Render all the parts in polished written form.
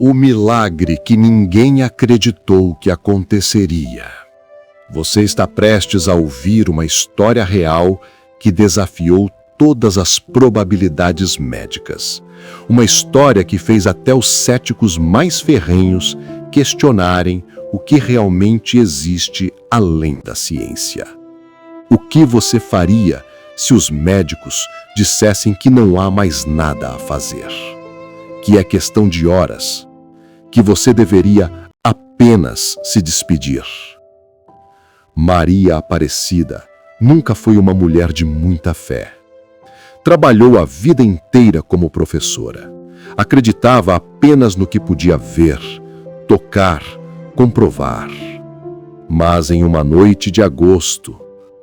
O milagre que ninguém acreditou que aconteceria. Você está prestes a ouvir uma história real que desafiou todas as probabilidades médicas. Uma história que fez até os céticos mais ferrenhos questionarem o que realmente existe além da ciência. O que você faria se os médicos dissessem que não há mais nada a fazer? Que é questão de horas? Que você deveria apenas se despedir? Maria Aparecida nunca foi uma mulher de muita fé. Trabalhou a vida inteira como professora. Acreditava apenas no que podia ver, tocar, comprovar. Mas em uma noite de agosto,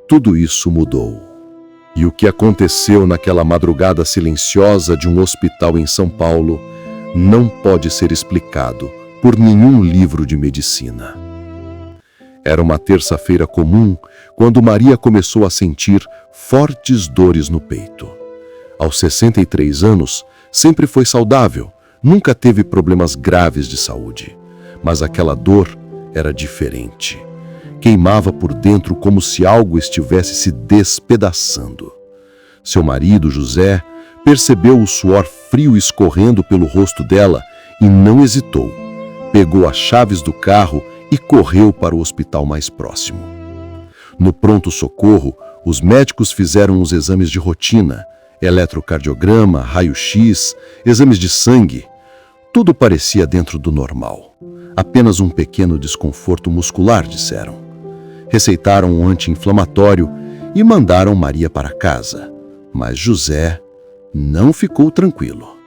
tudo isso mudou. E o que aconteceu naquela madrugada silenciosa de um hospital em São Paulo não pode ser explicado por nenhum livro de medicina. Era uma terça-feira comum quando Maria começou a sentir fortes dores no peito. Aos 63 anos, sempre foi saudável, nunca teve problemas graves de saúde. Mas aquela dor era diferente. Queimava por dentro como se algo estivesse se despedaçando. Seu marido, José, percebeu o suor frio escorrendo pelo rosto dela e não hesitou. Pegou as chaves do carro e correu para o hospital mais próximo. No pronto-socorro, os médicos fizeram os exames de rotina, eletrocardiograma, raio-x, exames de sangue. Tudo parecia dentro do normal. Apenas um pequeno desconforto muscular, disseram. Receitaram um anti-inflamatório e mandaram Maria para casa. Mas José não ficou tranquilo.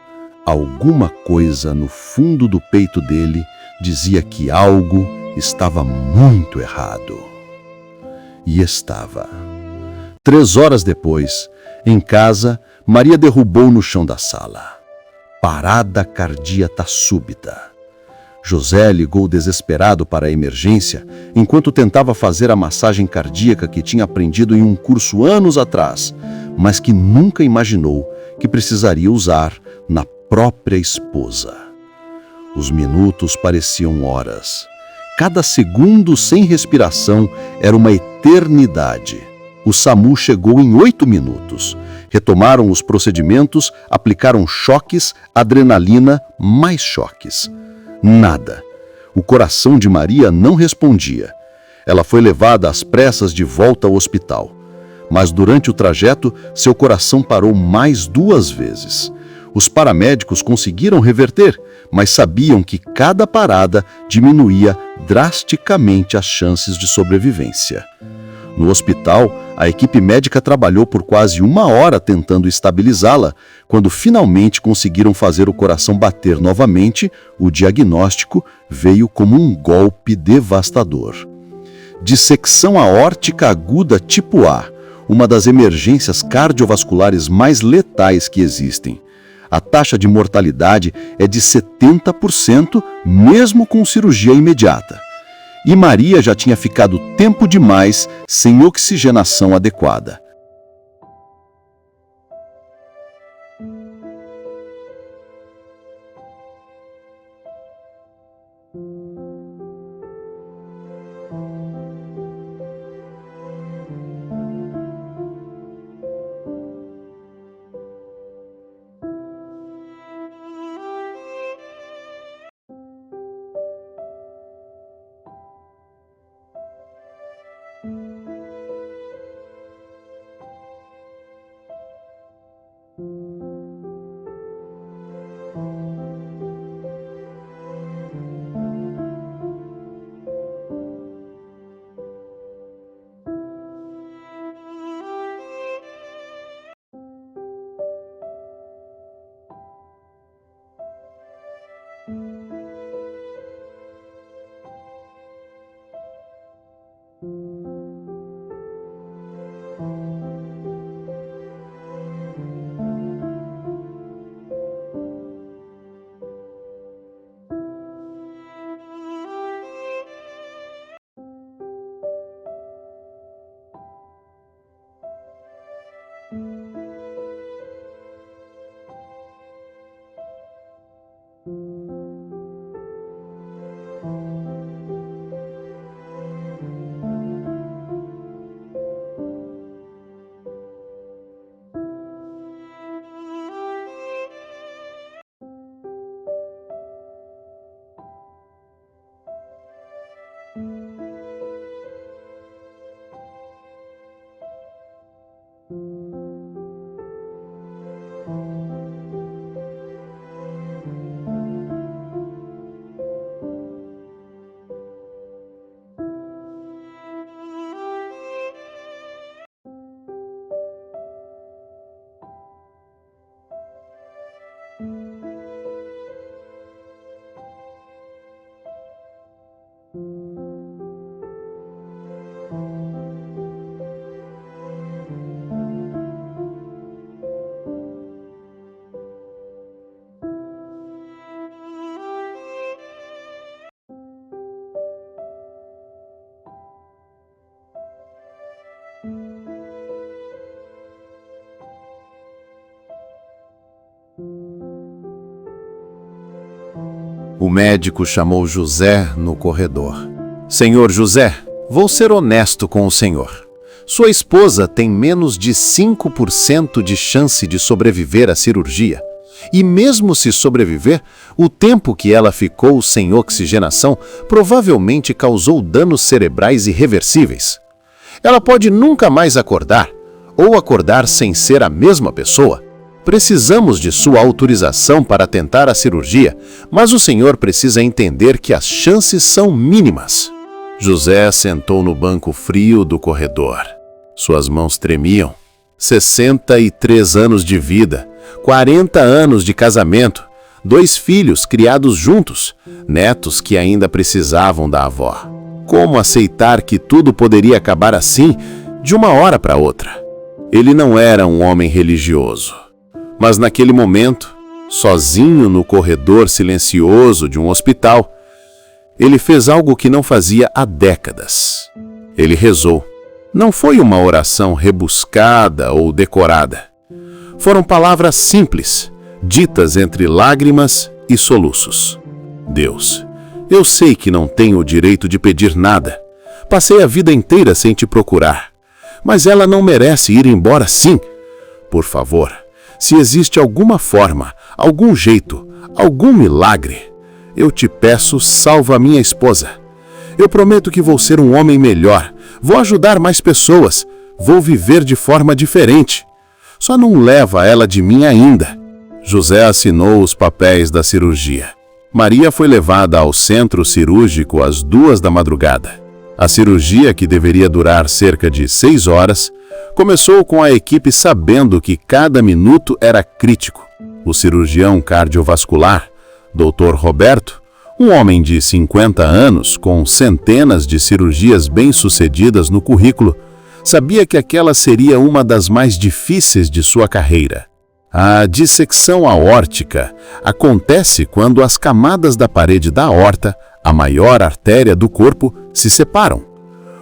Alguma coisa no fundo do peito dele dizia que algo estava muito errado. E estava. 3 horas depois, em casa, Maria derrubou no chão da sala. Parada cardíaca súbita. José ligou desesperado para a emergência enquanto tentava fazer a massagem cardíaca que tinha aprendido em um curso anos atrás, mas que nunca imaginou que precisaria usar na própria esposa. Os minutos pareciam horas. Cada segundo sem respiração era uma eternidade. O SAMU chegou em 8 minutos. Retomaram os procedimentos, aplicaram choques, adrenalina, mais choques. Nada. O coração de Maria não respondia. Ela foi levada às pressas de volta ao hospital. Mas durante o trajeto, seu coração parou mais 2 vezes. Os paramédicos conseguiram reverter, mas sabiam que cada parada diminuía drasticamente as chances de sobrevivência. No hospital, a equipe médica trabalhou por quase 1 hora tentando estabilizá-la. Quando finalmente conseguiram fazer o coração bater novamente, o diagnóstico veio como um golpe devastador. Dissecção aórtica aguda tipo A, uma das emergências cardiovasculares mais letais que existem. A taxa de mortalidade é de 70%, mesmo com cirurgia imediata. E Maria já tinha ficado tempo demais sem oxigenação adequada. O médico chamou José no corredor. Senhor José, vou ser honesto com o senhor. Sua esposa tem menos de 5% de chance de sobreviver à cirurgia. E mesmo se sobreviver, o tempo que ela ficou sem oxigenação provavelmente causou danos cerebrais irreversíveis. Ela pode nunca mais acordar, ou acordar sem ser a mesma pessoa. Precisamos de sua autorização para tentar a cirurgia, mas o senhor precisa entender que as chances são mínimas. José sentou no banco frio do corredor. Suas mãos tremiam. 63 anos de vida, 40 anos de casamento, 2 filhos criados juntos, netos que ainda precisavam da avó. Como aceitar que tudo poderia acabar assim, de uma hora para outra? Ele não era um homem religioso. Mas naquele momento, sozinho no corredor silencioso de um hospital, ele fez algo que não fazia há décadas. Ele rezou. Não foi uma oração rebuscada ou decorada. Foram palavras simples, ditas entre lágrimas e soluços. Deus, eu sei que não tenho o direito de pedir nada. Passei a vida inteira sem te procurar. Mas ela não merece ir embora assim. Por favor, se existe alguma forma, algum jeito, algum milagre, eu te peço, salva a minha esposa. Eu prometo que vou ser um homem melhor, vou ajudar mais pessoas, vou viver de forma diferente. Só não leva ela de mim ainda. José assinou os papéis da cirurgia. Maria foi levada ao centro cirúrgico às 2 da madrugada. A cirurgia, que deveria durar cerca de 6 horas, começou com a equipe sabendo que cada minuto era crítico. O cirurgião cardiovascular, Dr. Roberto, um homem de 50 anos com centenas de cirurgias bem-sucedidas no currículo, sabia que aquela seria uma das mais difíceis de sua carreira. A dissecção aórtica acontece quando as camadas da parede da aorta, a maior artéria do corpo, se separam.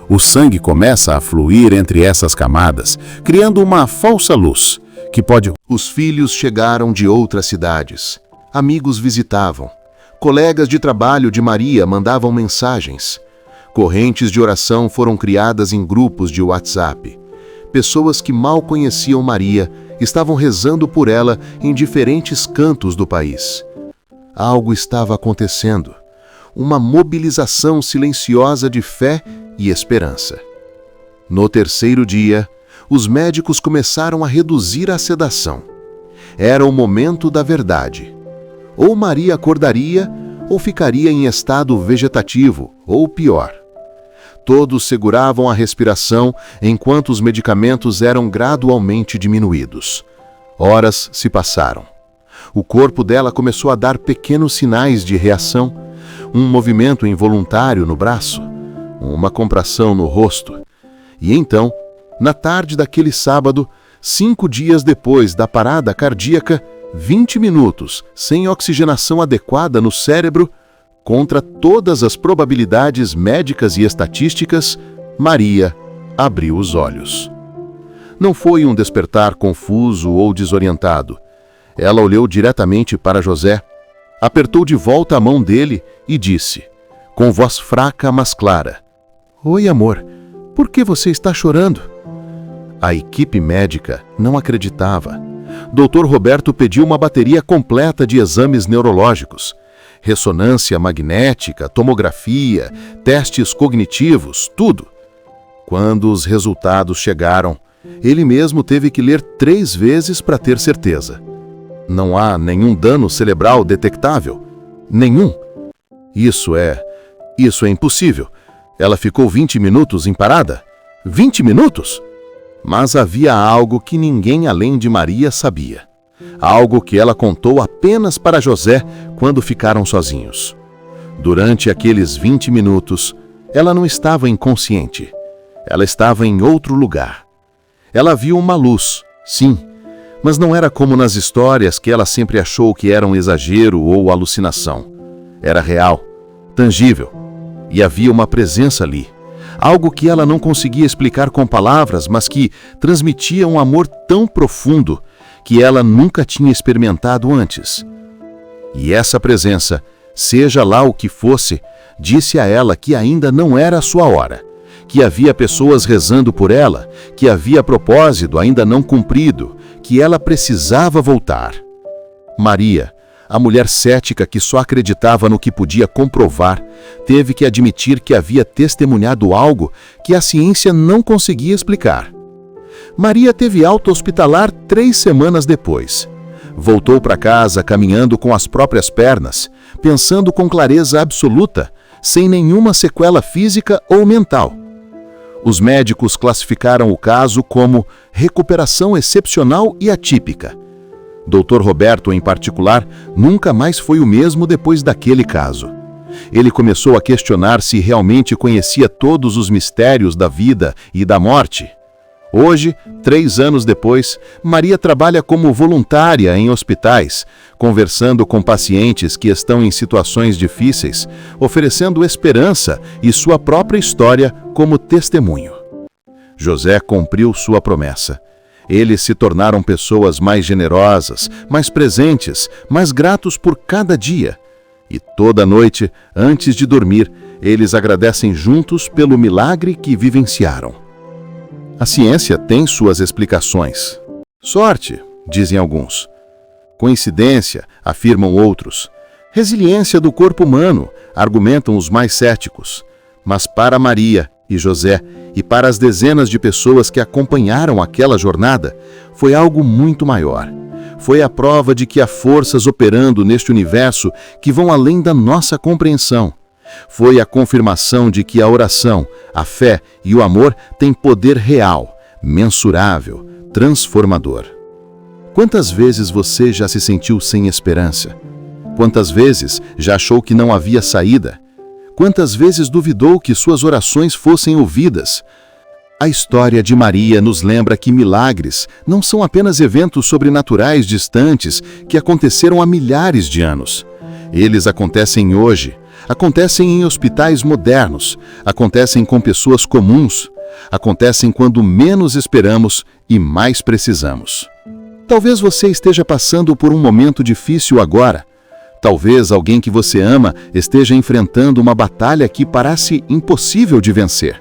O sangue começa a fluir entre essas camadas, criando uma falsa luz, que pode... Os filhos chegaram de outras cidades. Amigos visitavam. Colegas de trabalho de Maria mandavam mensagens. Correntes de oração foram criadas em grupos de WhatsApp. Pessoas que mal conheciam Maria estavam rezando por ela em diferentes cantos do país. Algo estava acontecendo. Uma mobilização silenciosa de fé e esperança. No terceiro dia, os médicos começaram a reduzir a sedação. Era o momento da verdade. Ou Maria acordaria, ou ficaria em estado vegetativo, ou pior. Todos seguravam a respiração enquanto os medicamentos eram gradualmente diminuídos. Horas se passaram. O corpo dela começou a dar pequenos sinais de reação, um movimento involuntário no braço, uma contração no rosto. E então, na tarde daquele sábado, 5 dias depois da parada cardíaca, 20 minutos sem oxigenação adequada no cérebro, contra todas as probabilidades médicas e estatísticas, Maria abriu os olhos. Não foi um despertar confuso ou desorientado. Ela olhou diretamente para José, apertou de volta a mão dele e disse, com voz fraca mas clara: "Oi, amor, por que você está chorando?" A equipe médica não acreditava. Dr. Roberto pediu uma bateria completa de exames neurológicos, ressonância magnética, tomografia, testes cognitivos, tudo. Quando os resultados chegaram, ele mesmo teve que ler 3 vezes para ter certeza. Não há nenhum dano cerebral detectável. Nenhum. Isso é impossível. Ela ficou 20 minutos em parada? 20 minutos? Mas havia algo que ninguém além de Maria sabia. Algo que ela contou apenas para José quando ficaram sozinhos. Durante aqueles 20 minutos, ela não estava inconsciente. Ela estava em outro lugar. Ela viu uma luz, sim, mas não era como nas histórias que ela sempre achou que era um exagero ou alucinação. Era real, tangível, e havia uma presença ali. Algo que ela não conseguia explicar com palavras, mas que transmitia um amor tão profundo que ela nunca tinha experimentado antes. E essa presença, seja lá o que fosse, disse a ela que ainda não era a sua hora, que havia pessoas rezando por ela, que havia propósito ainda não cumprido, que ela precisava voltar. Maria, a mulher cética que só acreditava no que podia comprovar, teve que admitir que havia testemunhado algo que a ciência não conseguia explicar. Maria teve alta hospitalar 3 semanas depois. Voltou para casa caminhando com as próprias pernas, pensando com clareza absoluta, sem nenhuma sequela física ou mental. Os médicos classificaram o caso como recuperação excepcional e atípica. Dr. Roberto, em particular, nunca mais foi o mesmo depois daquele caso. Ele começou a questionar se realmente conhecia todos os mistérios da vida e da morte. Hoje, 3 anos depois, Maria trabalha como voluntária em hospitais, conversando com pacientes que estão em situações difíceis, oferecendo esperança e sua própria história como testemunho. José cumpriu sua promessa. Eles se tornaram pessoas mais generosas, mais presentes, mais gratos por cada dia. E toda noite, antes de dormir, eles agradecem juntos pelo milagre que vivenciaram. A ciência tem suas explicações. Sorte, dizem alguns. Coincidência, afirmam outros. Resiliência do corpo humano, argumentam os mais céticos. Mas para Maria e José, e para as dezenas de pessoas que acompanharam aquela jornada, foi algo muito maior. Foi a prova de que há forças operando neste universo que vão além da nossa compreensão. Foi a confirmação de que a oração, a fé e o amor têm poder real, mensurável, transformador. Quantas vezes você já se sentiu sem esperança? Quantas vezes já achou que não havia saída? Quantas vezes duvidou que suas orações fossem ouvidas? A história de Maria nos lembra que milagres não são apenas eventos sobrenaturais distantes que aconteceram há milhares de anos. Eles acontecem hoje. Acontecem em hospitais modernos, acontecem com pessoas comuns, acontecem quando menos esperamos e mais precisamos. Talvez você esteja passando por um momento difícil agora. Talvez alguém que você ama esteja enfrentando uma batalha que parece impossível de vencer.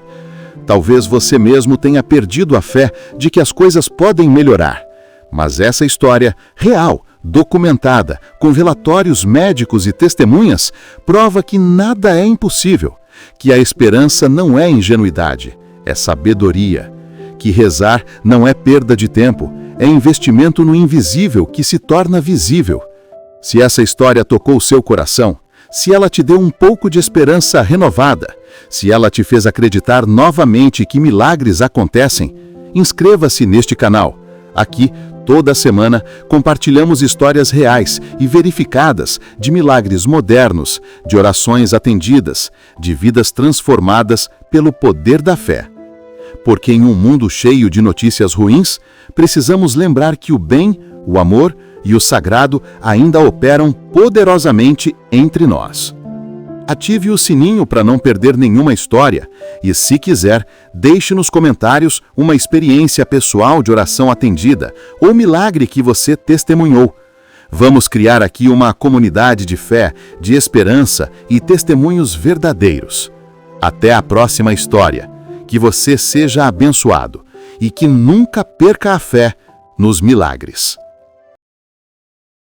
Talvez você mesmo tenha perdido a fé de que as coisas podem melhorar. Mas essa história real, documentada, com relatórios médicos e testemunhas, prova que nada é impossível, que a esperança não é ingenuidade, é sabedoria, que rezar não é perda de tempo, é investimento no invisível que se torna visível. Se essa história tocou seu coração, se ela te deu um pouco de esperança renovada, se ela te fez acreditar novamente que milagres acontecem, inscreva-se neste canal. Aqui, toda semana, compartilhamos histórias reais e verificadas de milagres modernos, de orações atendidas, de vidas transformadas pelo poder da fé. Porque em um mundo cheio de notícias ruins, precisamos lembrar que o bem, o amor e o sagrado ainda operam poderosamente entre nós. Ative o sininho para não perder nenhuma história e, se quiser, deixe nos comentários uma experiência pessoal de oração atendida ou milagre que você testemunhou. Vamos criar aqui uma comunidade de fé, de esperança e testemunhos verdadeiros. Até a próxima história. Que você seja abençoado e que nunca perca a fé nos milagres.